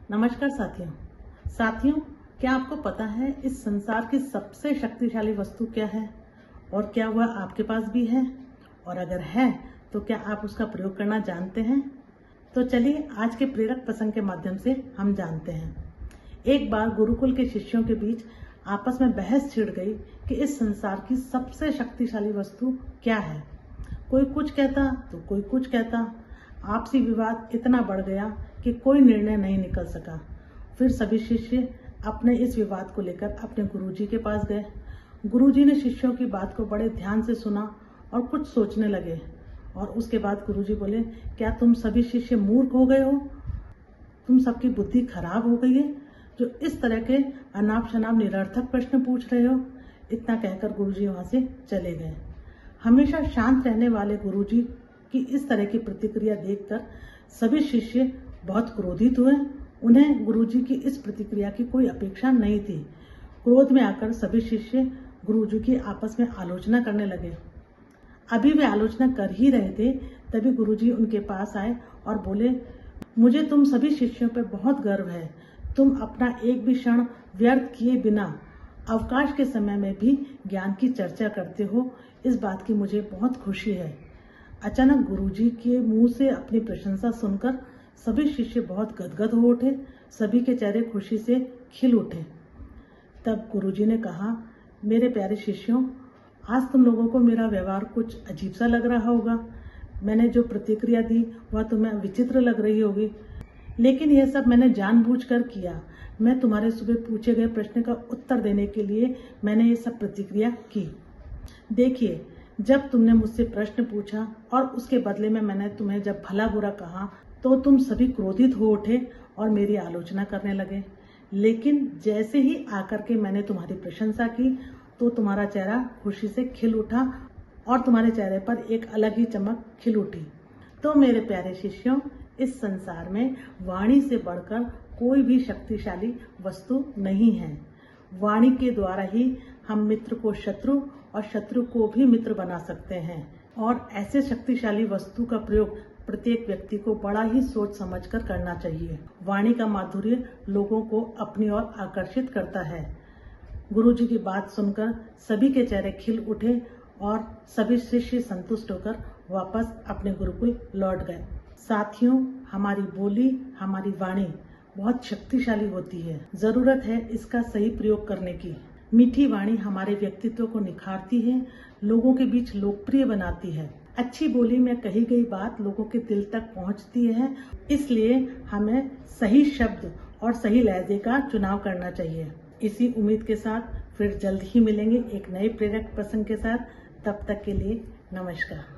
नमस्कार साथियों, क्या आपको पता है इस संसार की सबसे शक्तिशाली वस्तु क्या है और क्या वह आपके पास भी है? और अगर है तो क्या आप उसका प्रयोग करना जानते हैं? तो चलिए आज के प्रेरक प्रसंग के माध्यम से हम जानते हैं। एक बार गुरुकुल के शिष्यों के बीच आपस में बहस छिड़ गई कि इस संसार की सबसे शक्तिशाली वस्तु क्या है। कोई कुछ कहता तो कोई कुछ कहता। आपसी विवाद इतना बढ़ गया कि कोई निर्णय नहीं निकल सका। फिर सभी शिष्य अपने इस विवाद को लेकर अपने गुरुजी के पास गए। गुरुजी ने शिष्यों की बात को बड़े ध्यान से सुना और कुछ सोचने लगे। और उसके बाद गुरुजी बोले, क्या तुम सभी शिष्य मूर्ख हो गए हो? तुम सबकी बुद्धि खराब हो गई है जो इस तरह के अनाप शनाप निरर्थक प्रश्न पूछ रहे हो। इतना कहकर गुरुजी वहां से चले गए। हमेशा शांत रहने वाले गुरुजी की इस तरह की प्रतिक्रिया देखकर सभी शिष्य बहुत क्रोधित हुए। उन्हें गुरुजी की इस प्रतिक्रिया की कोई अपेक्षा नहीं थी। क्रोध में आकर सभी शिष्य गुरुजी की आपस में आलोचना करने लगे। अभी वे आलोचना कर ही रहे थे तभी गुरुजी उनके पास आए और बोले, मुझे तुम सभी शिष्यों पर बहुत गर्व है। तुम अपना एक भी क्षण व्यर्थ किए बिना अवकाश के समय में भी ज्ञान की चर्चा करते हो। इस बात की मुझे बहुत खुशी है। अचानक गुरुजी के मुंह से अपनी प्रशंसा सुनकर सभी शिष्य बहुत गदगद हो उठे। सभी के चेहरे खुशी से खिल उठे। तब गुरुजी ने कहा, मेरे प्यारे शिष्यों, आज तुम लोगों को मेरा व्यवहार कुछ अजीब सा लग रहा होगा। मैंने जो प्रतिक्रिया दी वह तुम्हें विचित्र लग रही होगी, लेकिन यह सब मैंने जानबूझकर किया। मैं तुम्हारे सुबह पूछे गए प्रश्न का उत्तर देने के लिए मैंने ये सब प्रतिक्रिया की। देखिए, जब तुमने मुझसे प्रश्न पूछा और उसके बदले में मैंने तुम्हें जब भला बुरा कहा तो तुम सभी क्रोधित हो उठे और मेरी आलोचना करने लगे। लेकिन जैसे ही आकर के मैंने तुम्हारी प्रशंसा की तो तुम्हारा चेहरा खुशी से खिल उठा और तुम्हारे चेहरे पर एक अलग ही चमक खिल उठी। तो मेरे प्यारे शिष्यों, इस संसार में वाणी से बढ़कर कोई भी शक्तिशाली वस्तु नहीं है। वाणी के द्वारा ही हम मित्र को शत्रु और शत्रु को भी मित्र बना सकते हैं। और ऐसे शक्तिशाली वस्तु का प्रयोग प्रत्येक व्यक्ति को बड़ा ही सोच समझकर करना चाहिए। वाणी का माधुर्य लोगों को अपनी ओर आकर्षित करता है। गुरुजी की बात सुनकर सभी के चेहरे खिल उठे और सभी शिष्य संतुष्ट होकर वापस अपने गुरुकुल लौट गए। साथियों, हमारी बोली, हमारी वाणी बहुत शक्तिशाली होती है। जरूरत है इसका सही प्रयोग करने की। मीठी वाणी हमारे व्यक्तित्व को निखारती है, लोगों के बीच लोकप्रिय बनाती है। अच्छी बोली में कही गई बात लोगों के दिल तक पहुंचती है। इसलिए हमें सही शब्द और सही लहजे का चुनाव करना चाहिए। इसी उम्मीद के साथ फिर जल्द ही मिलेंगे एक नए प्रेरक प्रसंग के साथ। तब तक के लिए नमस्कार।